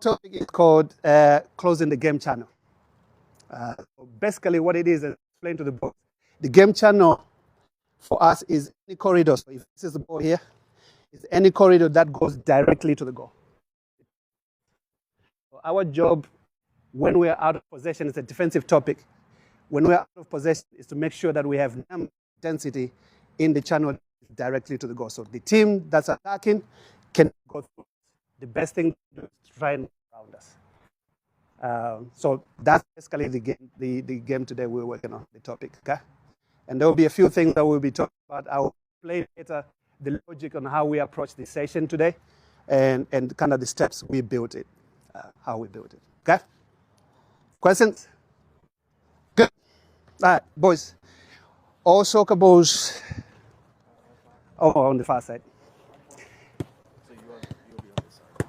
topic is called closing the game channel. Basically, what it is, explain to the board. The game channel for us is any corridor. So if this is the ball here, it's any corridor that goes directly to the goal. So our job when we're out of possession, it's a defensive topic. When we're out of possession, is to make sure that we have density in the channel directly to the goal. So the team that's attacking can go through. The best thing to do is to try and around us. So that's basically the game today we're working on, the topic, okay? And there will be a few things that we'll be talking about. I'll explain later the logic on how we approach this session today and kind of the steps we built it, how we built it, okay? Questions? Good. All right, boys. All soccer balls on the far side. You'll be on this side.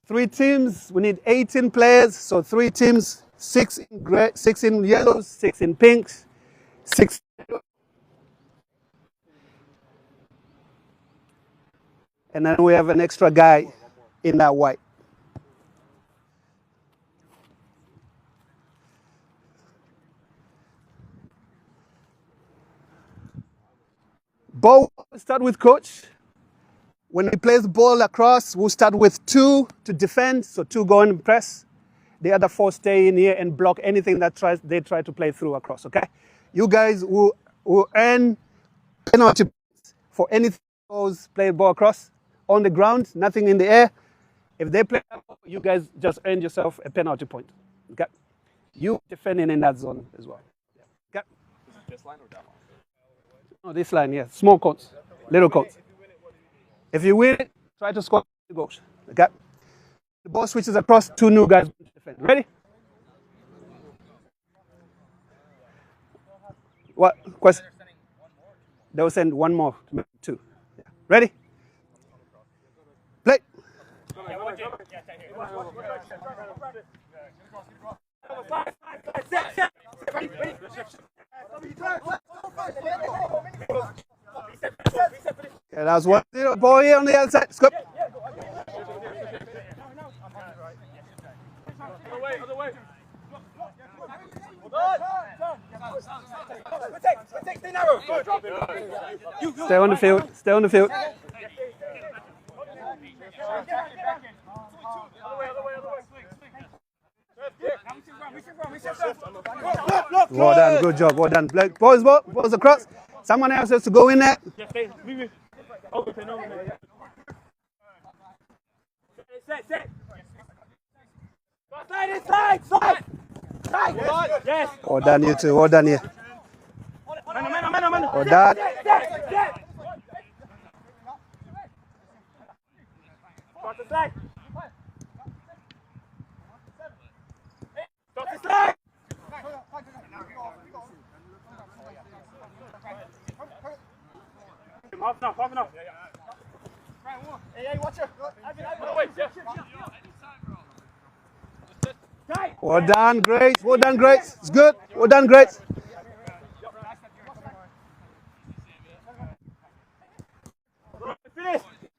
3 teams, we need 18 players, so 3 teams, 6 in gray, 6 in yellows, 6 in pinks, 6 and then we have an extra guy in that white. Ball, start with coach. When he plays the ball across, we'll start with 2 to defend, so 2 go and press. The other 4 stay in here and block anything that they try to play through across, okay? You guys will earn penalty points for anything goes play the ball across on the ground, nothing in the air. If they play, you guys just earned yourself a penalty point, okay? You defending in that zone as well, okay? This line or that line? No, this line, yeah, small cones, little cones. If you win it, try to score 2 goals. Okay? The ball switches across, 2 new guys to defend. Ready? What question? They will send 1 more to make 2. Yeah. Ready? Play. Okay, that was 1-0. Ball here on the other side. Scoop. Other way. Stay on the field. Stay on the field. Well done. Good job. Well done. Balls across. Someone else has to go in there. Well done, you two. Well done here. Well done. Half enough. Hey, watch it. Well done, Grace. Well done, Grace. It's good. Well done, Grace.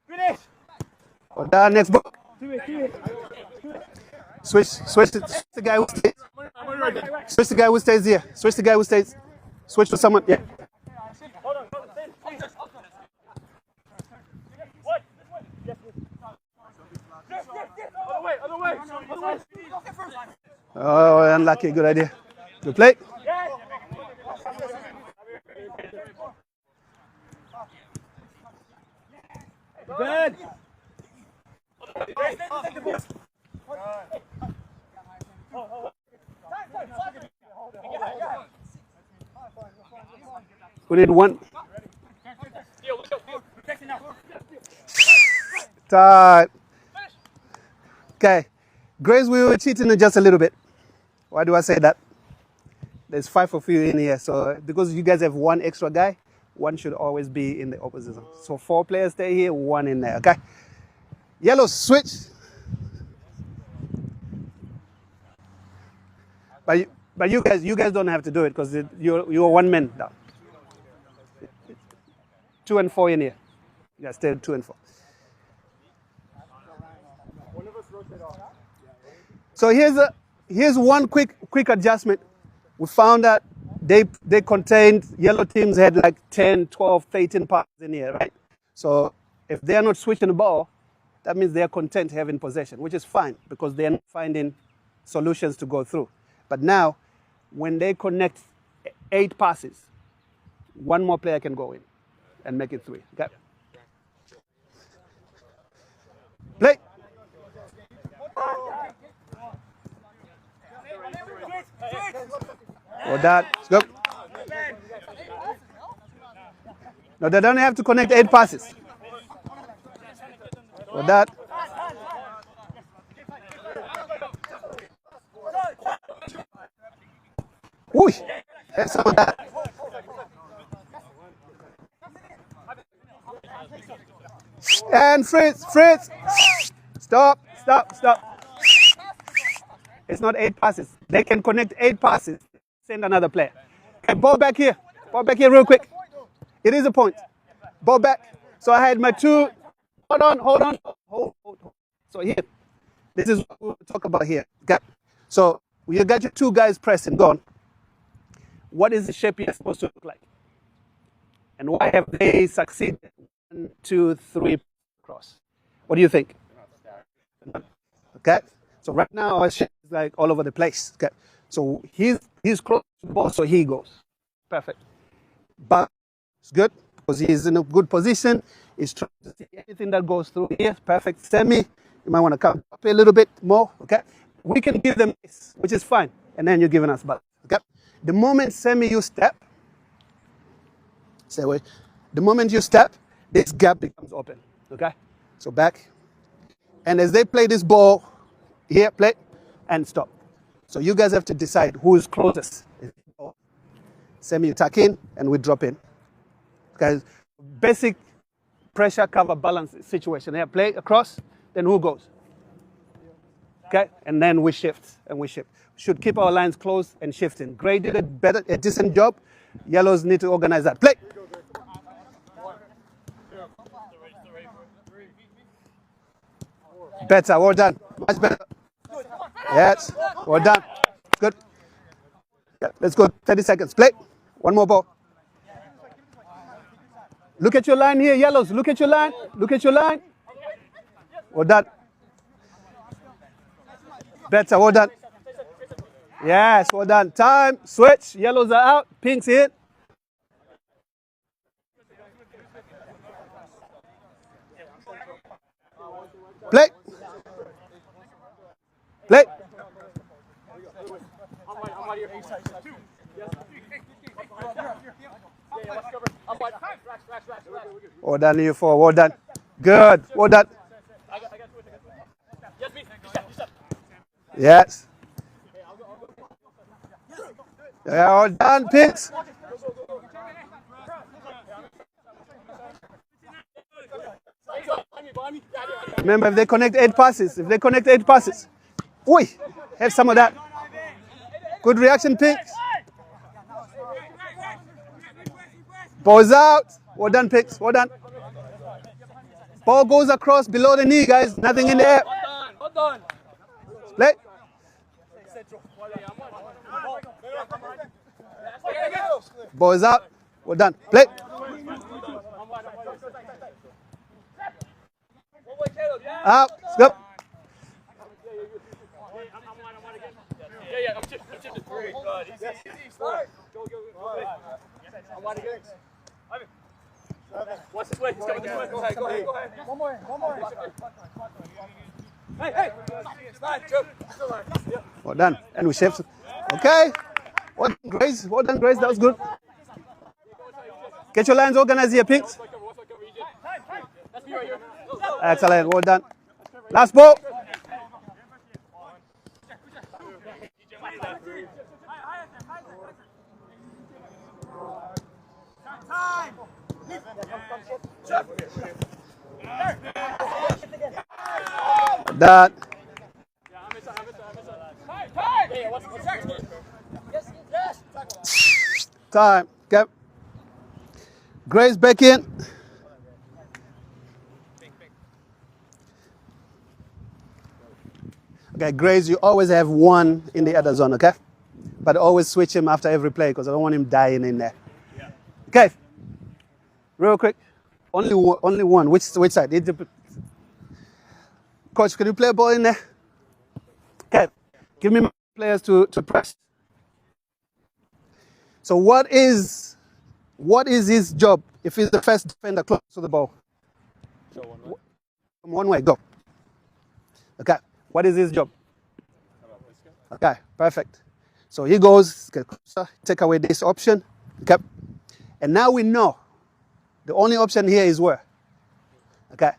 Finish. Well done. Next ball. Switch the guy who stays. Switch the guy who stays here. Switch the guy who stays. Switch to someone. Yeah. Other way. Oh, unlucky. Good idea. Good play. Good. We need 1. Tight. Okay. Grace, we were cheating just a little bit. Why do I say that? There's 5 of you in here, so because you guys have 1 extra guy, 1 should always be in the opposite zone. So 4 players stay here, 1 in there, okay? Yellow, switch. But you guys don't have to do it because you're 1 man down. 2 and 4 in here. You guys stay 2 and 4. So here's one quick adjustment. We found that they contained, yellow teams had like 10, 12, 13 passes in here, right? So if they're not switching the ball, that means they're content having possession, which is fine because they're not finding solutions to go through. But now, when they connect 8 passes, one more player can go in and make it 3. Okay? Play. Or that. Let's go. No, they don't have to connect 8 passes. Or that. Ooh, that's some of that. And Fritz. Stop. It's not 8 passes. They can connect 8 passes. Send another player. Okay, ball back here. Ball back here real quick. It is a point. Ball back. So I had my 2. Hold on. So here. This is what we'll talk about here. Okay. So you got your 2 guys pressing. Go on. What is the shape you're supposed to look like? And why have they succeeded? 1, 2, 3 across. What do you think? Okay. So right now our shape is like all over the place. Okay. So he's close to the ball, so he goes. Perfect. But it's good because he's in a good position. He's trying to see anything that goes through here. Perfect. Semi, you might want to come up a little bit more. Okay. We can give them this, which is fine. And then you're giving us back. Okay. The moment Semi you step, stay away. The moment you step, this gap becomes open. Okay. So back. And as they play this ball, here, play, and stop. So you guys have to decide who is closest. Semi, you tuck in, and we drop in. Okay. Basic pressure, cover, balance situation. Here, play across, then who goes? Okay, and then we shift, Should keep our lines closed and shifting. Gray did a decent job. Yellows need to organize that. Play. Better, well done. Much better. Yes, well done. Good. Yeah, let's go. 30 seconds. Play. One more ball. Look at your line here, yellows. Look at your line. Well done. Better, well done. Yes, well done. Time, switch. Yellows are out. Pinks in. Play. Well done, you 4. Well done. Good. Well done. Yes. Yeah, well done, Pinks. Remember, if they connect 8 passes, oi, have some of that. Good reaction, Pinks. Ball's out. Well done, Pinks. Well done. Ball goes across below the knee, guys. Nothing in the air. Hold on. Play. Ball's out. Well done. Play. Out. Go. I'm chipping 3. Watch this way. He's coming this way. Go ahead. One more. Hey. Slide, Joe. Well done. And we shift. Okay. Well done, Grace. That was good. Get your lines organized here, Pinks. Excellent. Well done. Last ball. That. Time. Okay. Grace back in. Okay, Grace, you always have one in the other zone, okay? But always switch him after every play because I don't want him dying in there. Okay, real quick. Only one. Which side? Coach, can you play a ball in there? Okay, give me my players to press. So what is his job if he's the first defender close to the ball? One way, go. Okay, what is his job? Okay, perfect. So he goes, take away this option. Okay, and now we know the only option here is where? Okay,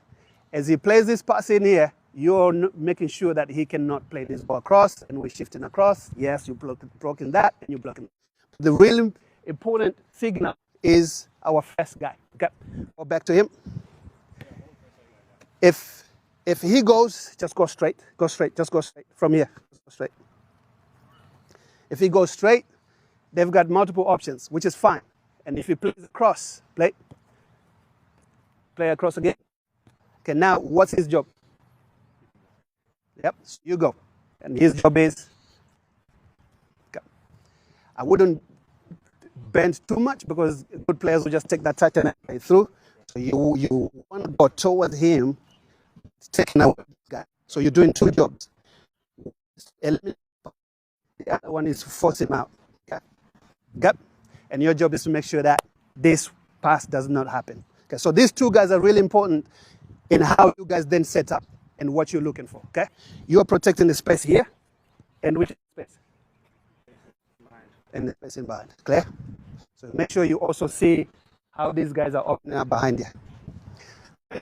as he plays this pass in here, you're making sure that he cannot play this ball across, and we're shifting across. Yes, you blocking that, and you're blocking. The really important signal is our first guy. Okay, go back to him. If he goes, just go straight, just go straight from here, just go straight. If he goes straight, they've got multiple options, which is fine. And if he plays across, play across again. Okay, now what's his job? Yep, so you go. And his job is, okay. I wouldn't bend too much because good players will just take that touch and play through. So you want to go towards him, taking out the guy. So you're doing two jobs. The other one is to force him out. Okay? And your job is to make sure that this pass does not happen. Okay, so these two guys are really important in how you guys then set up and what you're looking for. Okay, you're protecting the space here, and which space? And the space in behind. Clear? So make sure you also see how these guys are opening up behind you.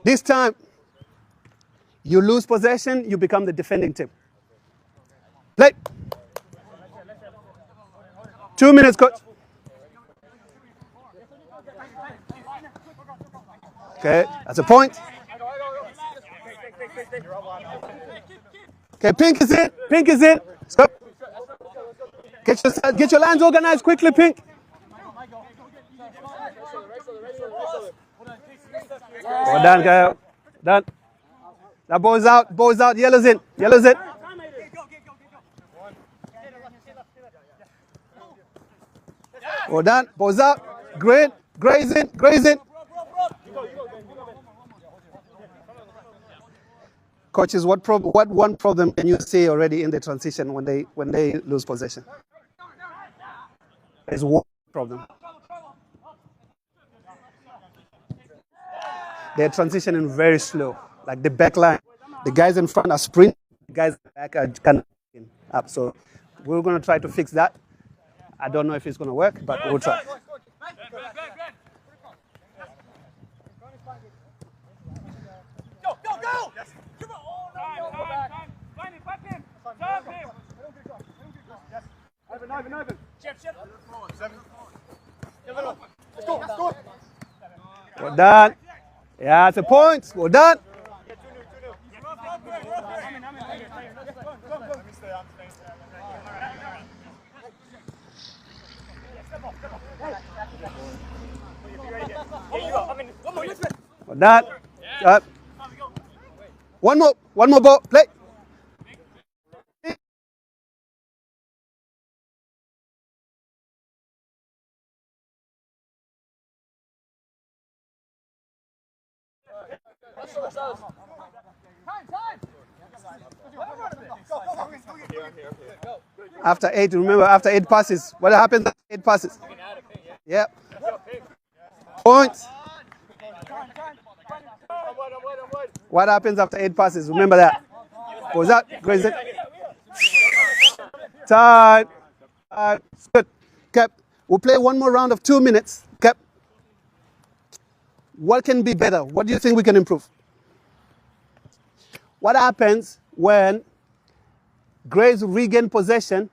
This time, you lose possession, you become the defending team. Play. 2 minutes, coach. Okay, that's a point. Okay, Pink is in. Pink is in. Stop. Get your lines organized quickly, Pink. Well done, Kyle. Done. That ball's out. Ball's out. Yellow's in. Yellow's in. Well done. Ball's out. Green. Gray's in. Gray's in. Coaches, what one problem can you see already in the transition when they lose possession? There's one problem. They're transitioning very slow, like the back line. The guys in front are sprinting, the guys in the back are kind of up. So we're going to try to fix that. I don't know if it's going to work, but we'll try. Go, go, go! Ivan. Chip. Let's go. Well done. Yeah, it's a point. Well done. Well done. One more ball. Play. After 8, remember, after 8 passes, what happens after 8 passes? Yeah. Points. What happens after 8 passes? Remember that. Was that crazy? Time. Good. Okay. We'll play one more round of 2 minutes. Okay. What can be better? What do you think we can improve? What happens when Grays regain possession,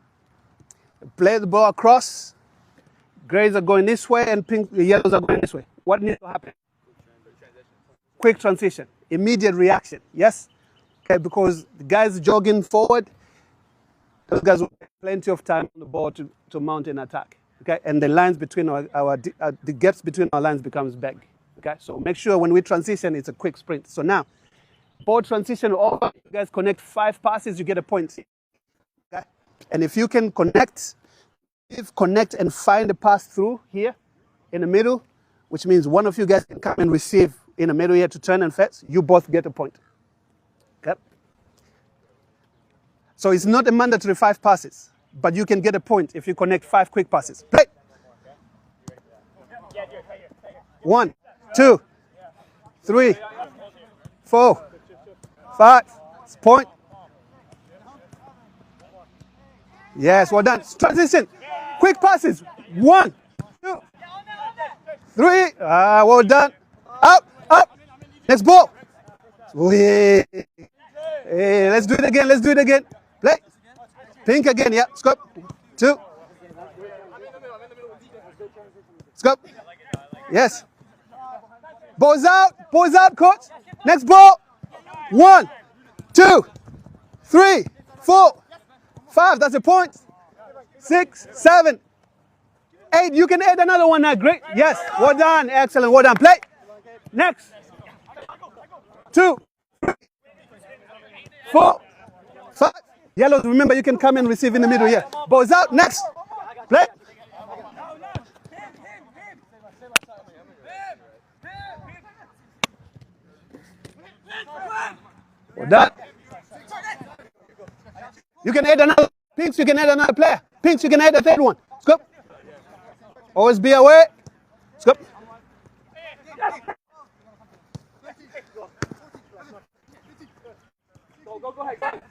play the ball across, Grays are going this way and yellows are going this way? What needs to happen? Quick transition, immediate reaction, yes? Okay, because the guys jogging forward, those guys will have plenty of time on the ball to mount an attack, okay? And the lines between the gaps between our lines becomes big, okay? So make sure when we transition, it's a quick sprint. So now, ball transition over, you guys connect 5 passes, you get a point. Okay? And if you can connect and find a pass through here in the middle, which means one of you guys can come and receive in the middle here to turn and fetch, you both get a point. Okay? So it's not a mandatory 5 passes, but you can get a point if you connect 5 quick passes. Play. 1, 2, 3, 4, 5. It's point. Yes, well done. Transition. Quick passes. 1, 2, 3. Well done. Up, up. Next ball. Hey, let's do it again. Let's do it again. Play. Pink again. Yeah. Scope. 2. Scope. Yes. Balls out, coach. Next ball. 1, 2, 3, 4, 5. That's a point. 6, 7, 8. You can add another one now. Great. Yes. Well done. Excellent. Well done. Play. Next. 2, 3, 4, 5. Yellows, remember you can come and receive in the middle here. Balls out. Next. Play. Well done. You can add another. Pinks, you can add another player. Pinks, you can add a third one. Scoop. Always be away. Scoop. Go ahead.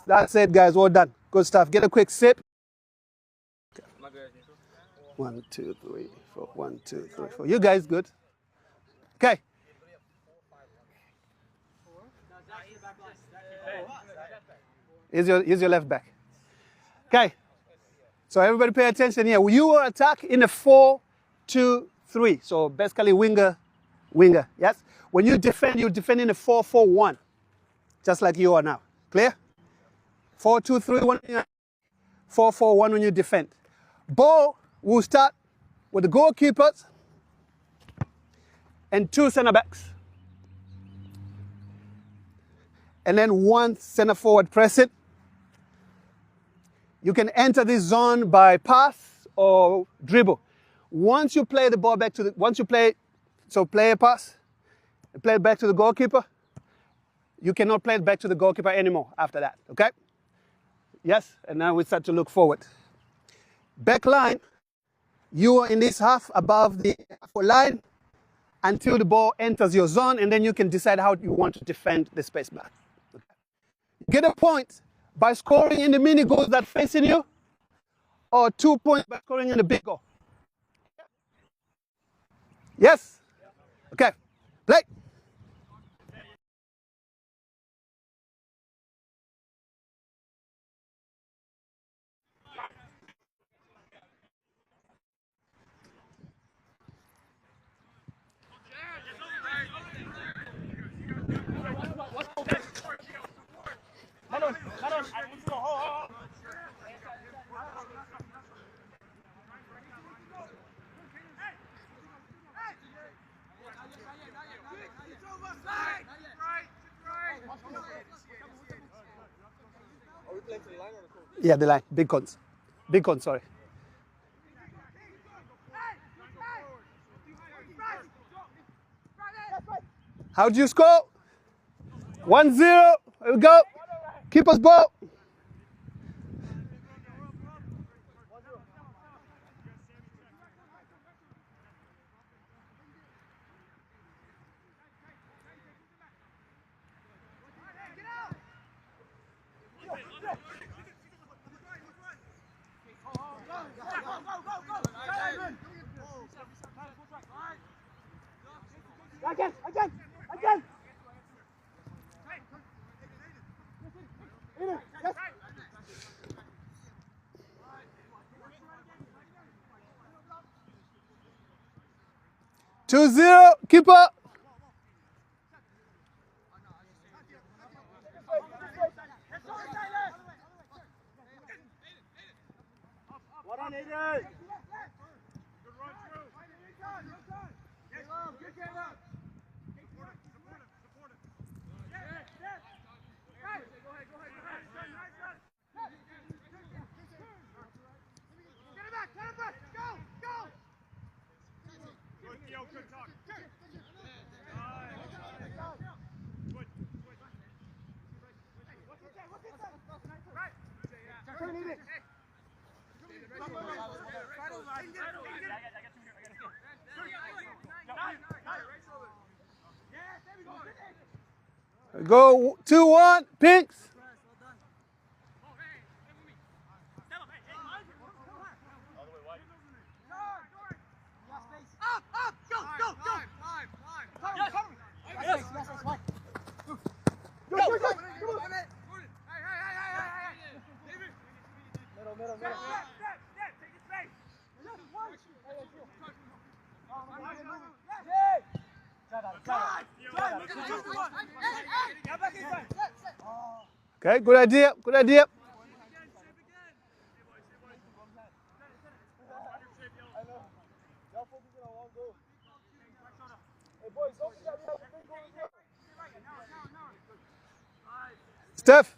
That's it, guys. Well done. Good stuff. Get a quick sip. 1, 2, 3, 4. 1, 2, 3, 4. You guys good? Okay. Here's your left back. Okay. So everybody pay attention here. You will attack in a 4-2-3. So basically winger. Yes? When you defend in a 4-4-1. Just like you are now. Clear? 4-2-3-1. 4-4-1 when you defend. Ball will start with the goalkeepers and 2 center backs. And then 1 center forward press it. You can enter this zone by pass or dribble. Once you play the ball back to the, play a pass, play it back to the goalkeeper. You cannot play it back to the goalkeeper anymore after that, okay? Yes, and now we start to look forward. Back line, you are in this half above the line until the ball enters your zone, and then you can decide how you want to defend the space back. Okay? Get a point by scoring in the mini goals that facing you, or 2 points by scoring in the big goal. Yes? Okay, play. Yeah, the line. Big cons, sorry. How do you score? 1-0. Here we go. Keeper's ball. Again. 2-0, keeper. Go 2-1, Pinks. Okay, good idea, good idea. Steph.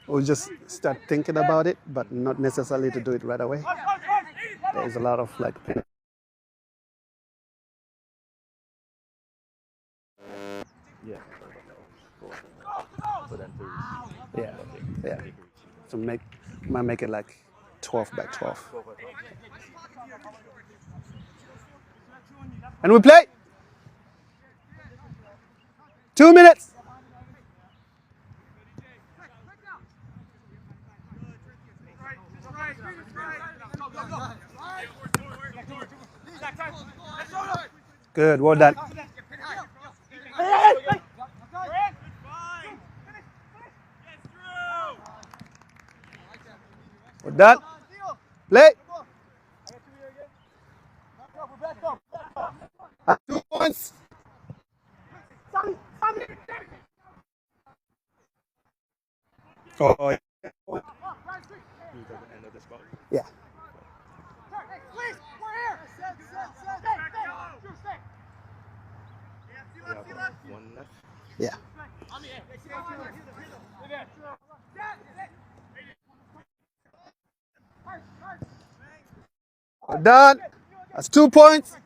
We'll just start thinking about it, but not necessarily to do it right away. There's a lot of like. Yeah. Yeah. So might make it like 12 by 12. And we play. 2 minutes. Good, well done. Well done. Play. 2 points. Oh, yeah. One left. Yeah. Well done. That's 2 points.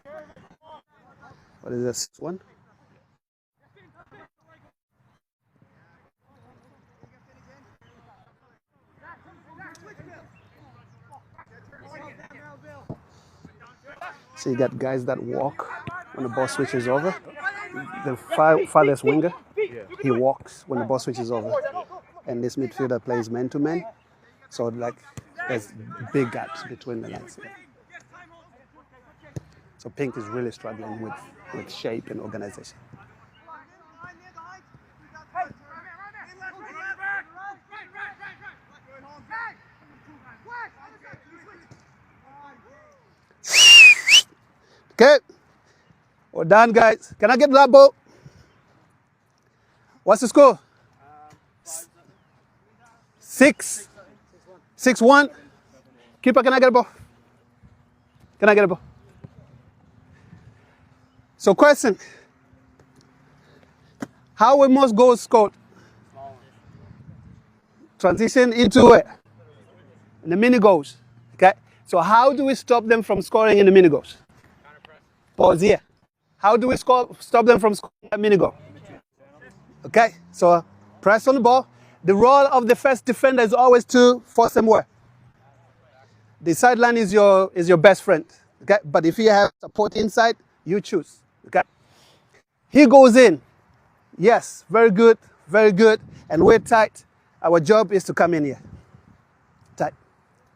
What is this one? So you got guys that walk when the ball switches over. The farthest winger, he walks when the ball switches over. And this midfielder plays man-to-man. So like there's big gaps between the lines. So Pink is really struggling with shape and organization. Okay, we're done, guys. Can I get that ball? What's the score? 6-1. Keeper, can I get a ball? Can I get a ball? So question, how were most goals scored? Transition into it. In the mini goals. Okay. So how do we stop them from scoring in the mini goals? Pause here. How do we stop them from scoring a mini goal? Okay. So press on the ball. The role of the first defender is always to force them where? The sideline is your best friend. Okay. But if you have support inside, you choose. Okay. He goes in. Yes. Very good. Very good. And we're tight. Our job is to come in here. Tight.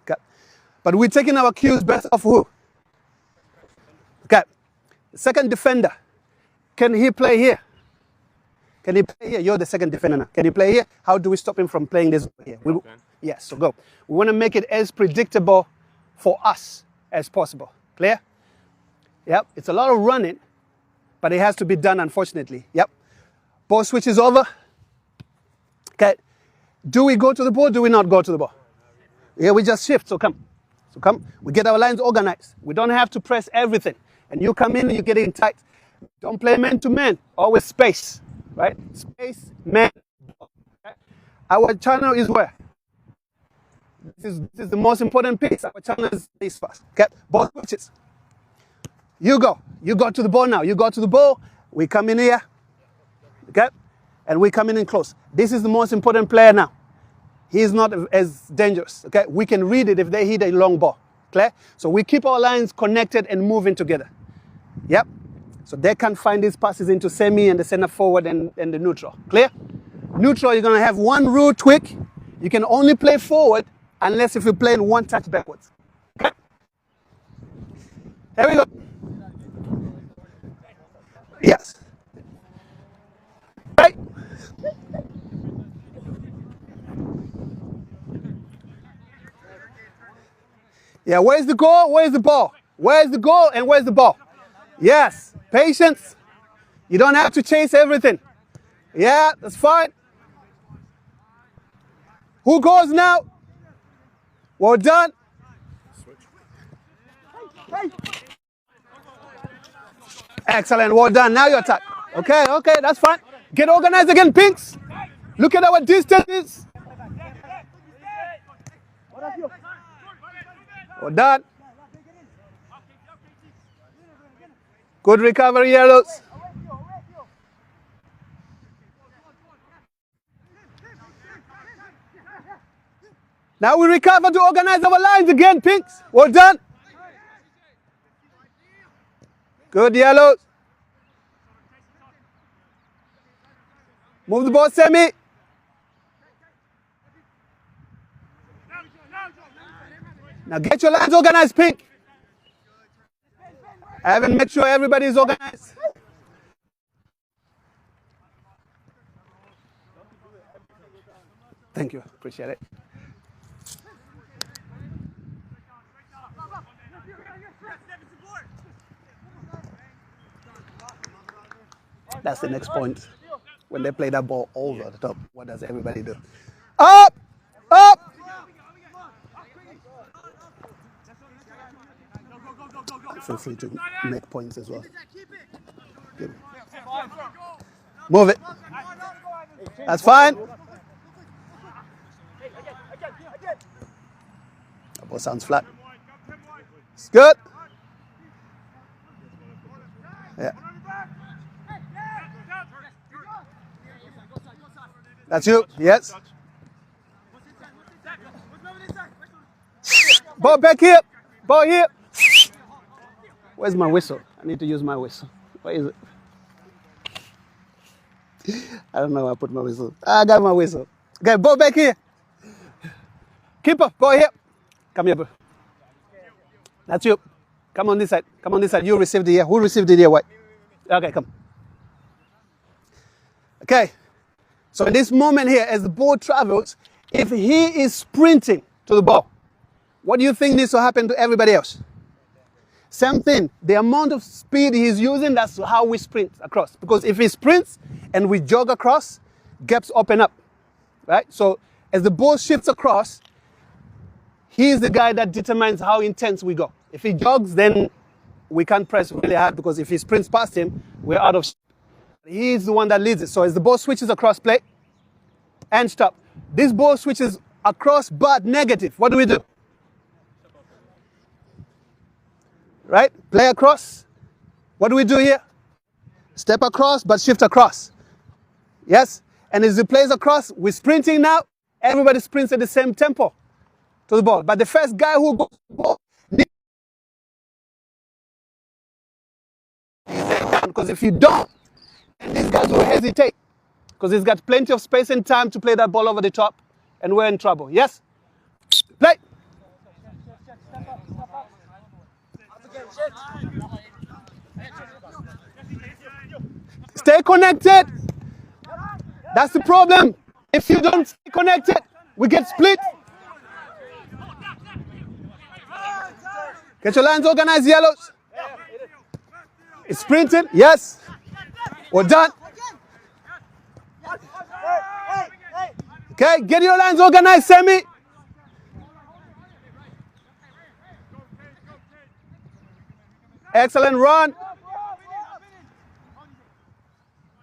Okay. But we're taking our cues best of who? Okay. The second defender. Can he play here? Can he play here? You're the second defender now. Can he play here? How do we stop him from playing this here? Yes, so go. We want to make it as predictable for us as possible. Clear? Yep, it's a lot of running, but it has to be done, unfortunately. Yep. Ball switches over. Okay. Do we go to the ball? Do we not go to the ball? Yeah, we just shift, so come. So come. We get our lines organized. We don't have to press everything. And you come in and you get in tight. Don't play man to man. Always space. Right? Space, man. Okay? Our channel is where? This is the most important piece. Our channel is this first. Okay? Ball switches. You go. You go to the ball now. You go to the ball. We come in here. Okay? And we come in close. This is the most important player now. He's not as dangerous. Okay? We can read it if they hit a long ball. Clear? So we keep our lines connected and moving together. Yep. So they can find these passes into semi and the center forward and the neutral. Clear? Neutral, you're going to have one rule tweak. You can only play forward unless if you're playing one touch backwards. Okay? Here we go. Yes. Right. Yeah, where's the goal? Where's the ball? Where's the goal and where's the ball? Yes. Patience. You don't have to chase everything. Yeah, that's fine. Who goes now? Well done. Excellent. Well done. Now you attack. Okay, that's fine. Get organized again, Pinks. Look at our distances. Well done. Good recovery, Yellows. Now we recover to organize our lines again, Pinks. Well done. Good, Yellows. Move the ball, Semi. Now get your lines organized, Pink. I haven't made sure everybody is organized. Thank you. Appreciate it. That's the next point. When they play that ball over the top, what does everybody do? Up! Up! Feel free to make points as well. Good. Move it. That's fine. That ball sounds flat. It's good. Yeah. That's you. Yes. Ball back here. Ball here. Where's my whistle? I need to use my whistle. Where is it? I don't know where I put my whistle. I got my whistle. Okay, ball back here. Keeper, ball here. Come here, bro. That's you. Come on this side. Come on this side. You received it here. Who received it here? White. Okay, come. Okay. So in this moment here, as the ball travels, if he is sprinting to the ball, what do you think needs to happen to everybody else? Same thing. The amount of speed he's using, that's how we sprint across. Because if he sprints and we jog across, gaps open up. Right? So as the ball shifts across, he's the guy that determines how intense we go. If he jogs, then we can't press really hard because if he sprints past him, we're out of shape. He's the one that leads it. So as the ball switches across, play and stop. This ball switches across but negative. What do we do? Right? Play across. What do we do here? Step across but shift across. Yes? And as he plays across, we're sprinting now. Everybody sprints at the same tempo to the ball. But the first guy who goes to the ball needs because if you don't, and these guys will hesitate because he's got plenty of space and time to play that ball over the top, and we're in trouble. Yes? Play. Stay connected. That's the problem. If you don't stay connected, we get split. Get your lines organized, yellows. It's sprinted, yes. We're done. Okay, get your lines organized, Sammy. Excellent run.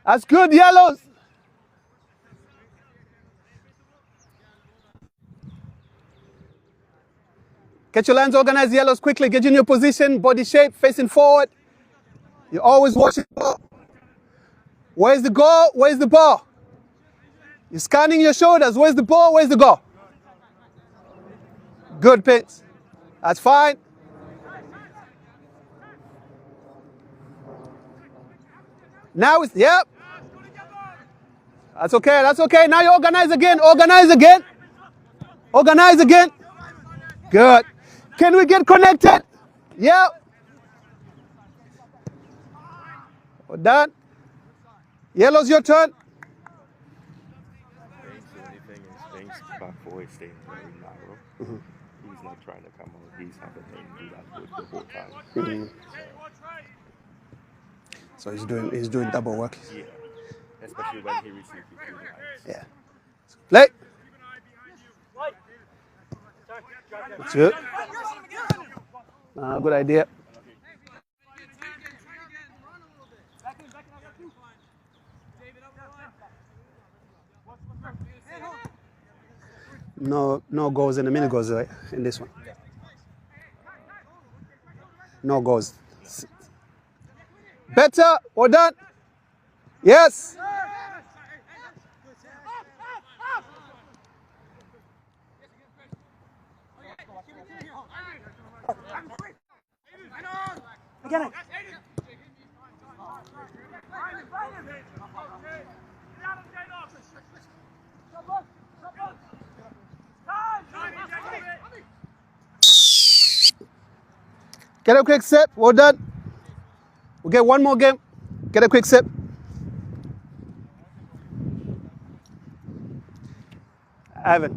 That's good, yellows. Get your lines organized, yellows, quickly. Get in your position, body shape, facing forward. You're always watching the ball. Where's the goal? Where's the ball? You're scanning your shoulders. Where's the ball? Where's the goal? Good pitch. That's fine. Now it's, yep. That's okay, that's okay. Now you organize again, organize again. Organize again. Good. Can we get connected? Yep. We're done. Yellow's your turn. Spain's the only thing is Spain's back four is staying very narrow. He's not trying to come out. He's having to do that good the whole time. So he's doing double work. Yeah. Especially when he receives the two lines. Yeah. Play. That's good. Good idea. No goals in the mini goals, right? In this one. No goals. Better or done? Yes. Again. Get a quick sip. Well done. We'll get one more game. Get a quick sip. Ivan.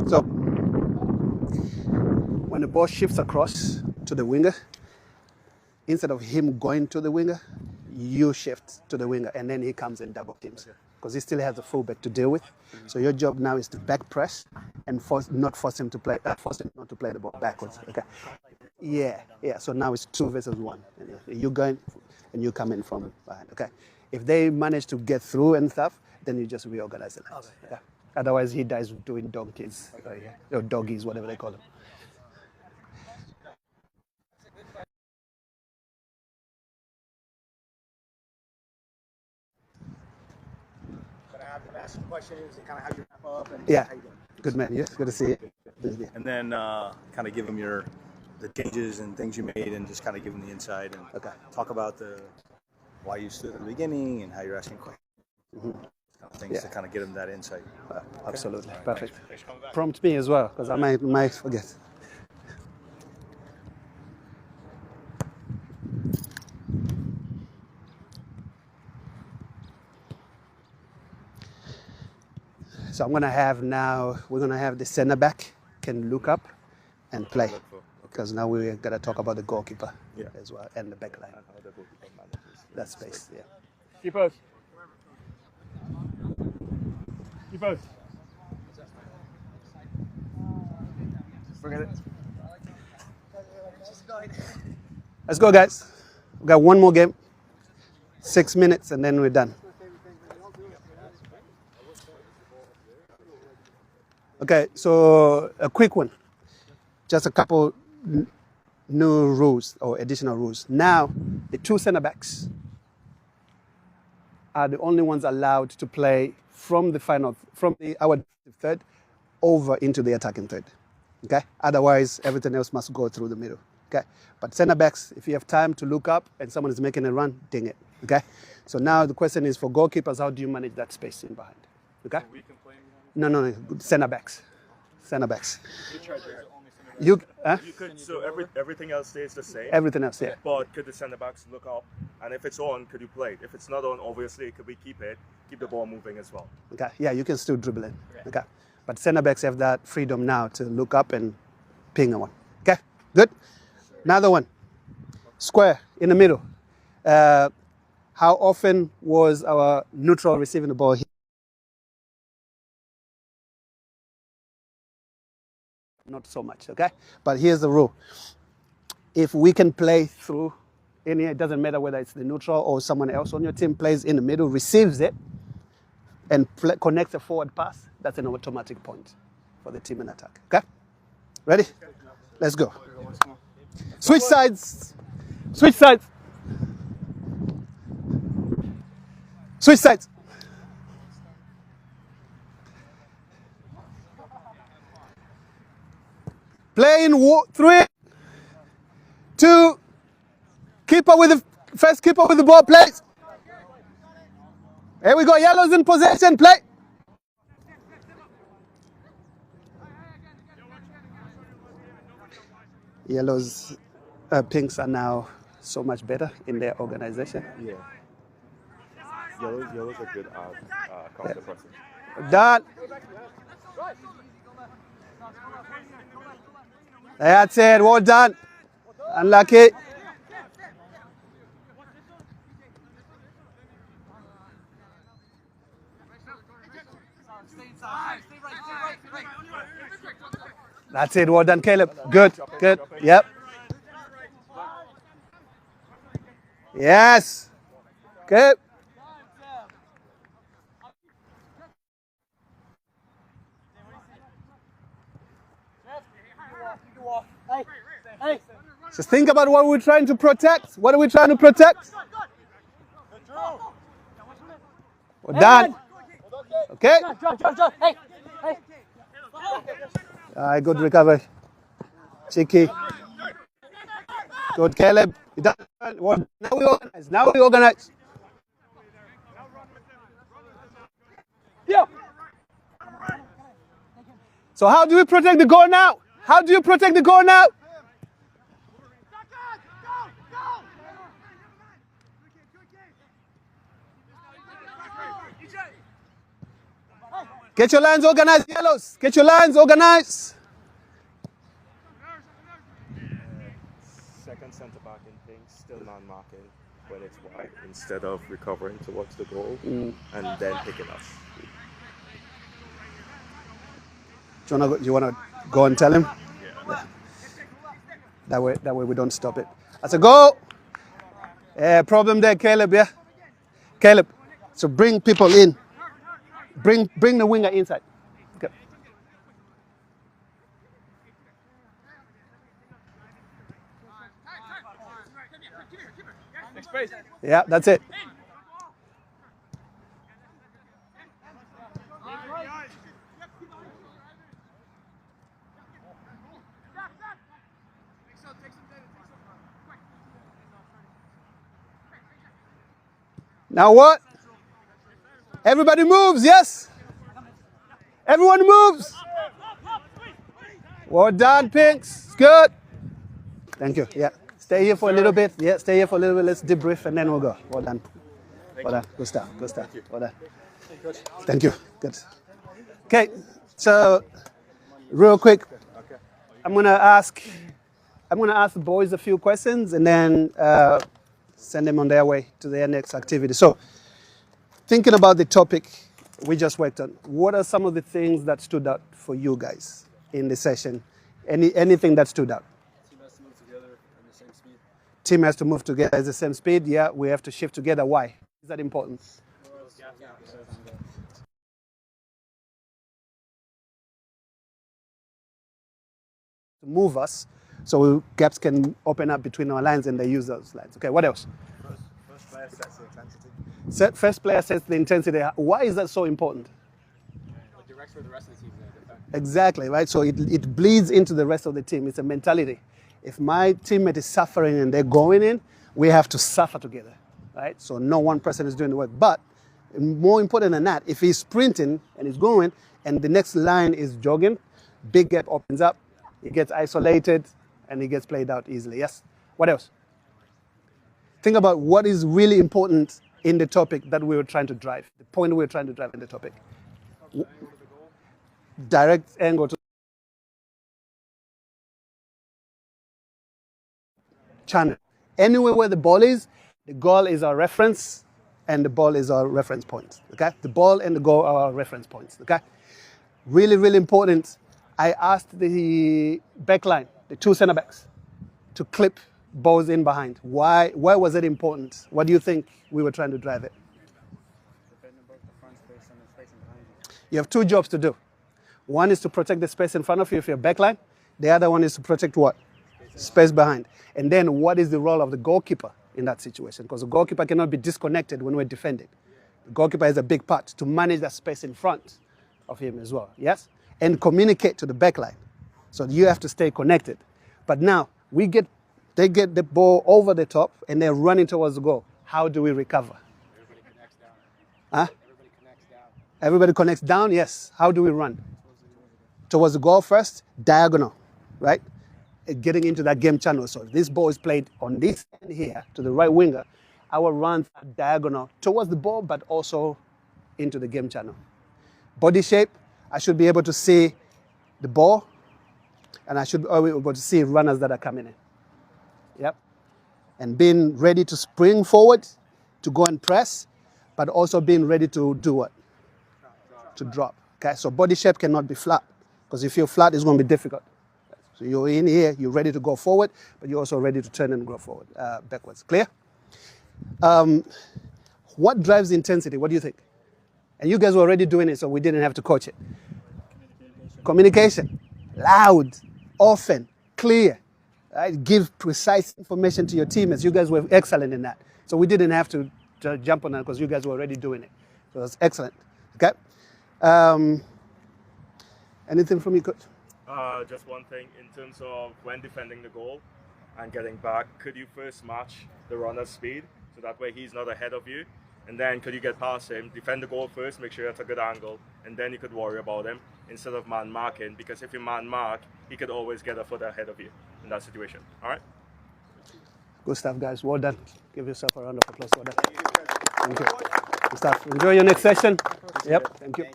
So, when the ball shifts across to the winger, instead of him going to the winger, you shift to the winger, and then he comes in double teams. Because he still has a fullback to deal with. So your job now is to back press and not force him not to play the ball backwards. Okay. Yeah. So now it's 2 versus 1. You go in and you come in from behind. Okay. If they manage to get through and stuff, then you just reorganize it. Okay. Otherwise, he dies doing donkeys or doggies, whatever they call them. Ask some questions and kind of how you wrap up. And Yeah. how you doing? Good man. Yeah. Good to see you. And then kind of give them the changes and things you made, and just kind of give them the insight and talk about why you stood at the beginning and how you're asking questions. Kind of things to kind of get them that insight. Absolutely. Perfect. Prompt me as well, because I might forget. So we're going to have the center back can look up and play. Because now we're going to talk about the goalkeeper as well and the back line. That space, yeah. Keepers. Keepers. Forget it. Let's go, guys. We've got one more game. 6 minutes and then we're done. Okay, so a quick one. Just a couple new rules or additional rules. Now, the 2 center backs are the only ones allowed to play from our third over into the attacking third. Okay? Otherwise, everything else must go through the middle. Okay? But center backs, if you have time to look up and someone is making a run, ding it. Okay? So now the question is for goalkeepers, how do you manage that space in behind? Okay? No, center backs. Center backs. You, You could, so everything else stays the same. everything else, yeah. But could the centre backs look up? And if it's on, could you play it? If it's not on, obviously, could we keep it, keep the ball moving as well? Okay, yeah, you can still dribble it. Okay, but center backs have that freedom now to look up and ping a one. Okay, good. Another one. Square in the middle. How often was our neutral receiving the ball here? Not so much, okay? But here's the rule. If we can play through in here, it doesn't matter whether it's the neutral or someone else on your team plays in the middle, receives it, and connects a forward pass, that's an automatic point for the team in attack, okay? Ready? Let's go. Switch sides. Switch sides. Switch sides. Play in 3, 2, keeper with the first keeper with the ball, plays. Here we go, yellows in possession, play. Yellows, pinks are now so much better in their organization. Yeah. Yellows are good at counter pressing. Done. That's it, well done. Unlucky. That's it, well done, Caleb. Good, good, yep. Yes. Good. Just think about what we're trying to protect. What are we trying to protect? We're done. Okay. All right, good recovery. Cheeky. Good, Caleb. Now we organize. Now we organize. So how do we protect the goal now? How do you protect the goal now? Get your lines organized, yellows. Get your lines organized. Second centre back in pink, still non-marking when it's wide instead of recovering towards the goal and then picking us. Do you want to go and tell him? Yeah. That way we don't stop it. That's a goal. Problem there, Caleb. Yeah, Caleb. So bring people in. Bring the winger inside. Okay. Yeah, that's it. Now what? Everybody moves, yes? Everyone moves. Well done, Pinks. Good. Thank you. Yeah. Stay here for a little bit. Yeah, stay here for a little bit. Let's debrief and then we'll go. Well done. Well done. Good stuff. Good stuff. Well done. Thank you. Good. Okay. So, real quick, I'm gonna ask the boys a few questions and then send them on their way to their next activity. So, thinking about the topic we just worked on, what are some of the things that stood out for you guys in the session? Anything that stood out? Team has to move together at the same speed. Team has to move together at the same speed. Yeah, we have to shift together. Why? Is that important? To move us, so gaps can open up between our lines and they use those lines. Okay, what else? First player sets the intensity. First player sets the intensity. Why is that so important? It directs where the rest of the team is going to defend. Exactly, right? So it bleeds into the rest of the team. It's a mentality. If my teammate is suffering and they're going in, we have to suffer together, right? So no one person is doing the work. But more important than that, if he's sprinting and he's going and the next line is jogging, big gap opens up, He gets isolated, and he gets played out easily. Yes? What else? Think about what is really important in the topic that we were trying to drive, the point we were trying to drive in the topic. Direct angle to channel. Anywhere where the ball is, the goal is our reference, and the ball is our reference point. Okay? The ball and the goal are our reference points. Okay? Really, really important. I asked the backline, the two center backs, to clip balls in behind. Why was it important? What do you think we were trying to drive it? Defending both the front space and the space behind you. You have two jobs to do. One is to protect the space in front of you if you're backline. The other one is to protect what? Space behind. And then what is the role of the goalkeeper in that situation? Because the goalkeeper cannot be disconnected when we're defending. The goalkeeper has a big part to manage that space in front of him as well. Yes? And communicate to the backline. So you have to stay connected. But now they get the ball over the top and they're running towards the goal. How do we recover? Everybody connects down. Huh? Everybody connects down. Everybody connects down, yes. How do we run? Towards the goal first, diagonal, right? Getting into that game channel. So if this ball is played on this end here to the right winger, our runs are diagonal towards the ball, but also into the game channel. Body shape, I should be able to see the ball, and I should be able to see runners that are coming in. Yep. And being ready to spring forward, to go and press, but also being ready to do what? To drop. Okay, so body shape cannot be flat, because if you're flat, it's going to be difficult. So you're in here, you're ready to go forward, but you're also ready to turn and go forward, backwards. Clear? What drives intensity? What do you think? And you guys were already doing it, so we didn't have to coach it. Communication. Loud, often, clear. Right? Give precise information to your teammates. You guys were excellent in that. So we didn't have to jump on that because you guys were already doing it. So that's excellent. Okay? Anything from you, Coach? Just one thing, in terms of when defending the goal and getting back, could you first match the runner's speed so that way he's not ahead of you? And then could you get past him, defend the goal first, make sure it's a good angle, and then you could worry about him instead of man marking, because if you man mark, he could always get a foot ahead of you in that situation. All right? Good stuff, guys. Well done. Give yourself a round of applause for that. Thank you. Good stuff. Enjoy your next session. Yep. Thank you.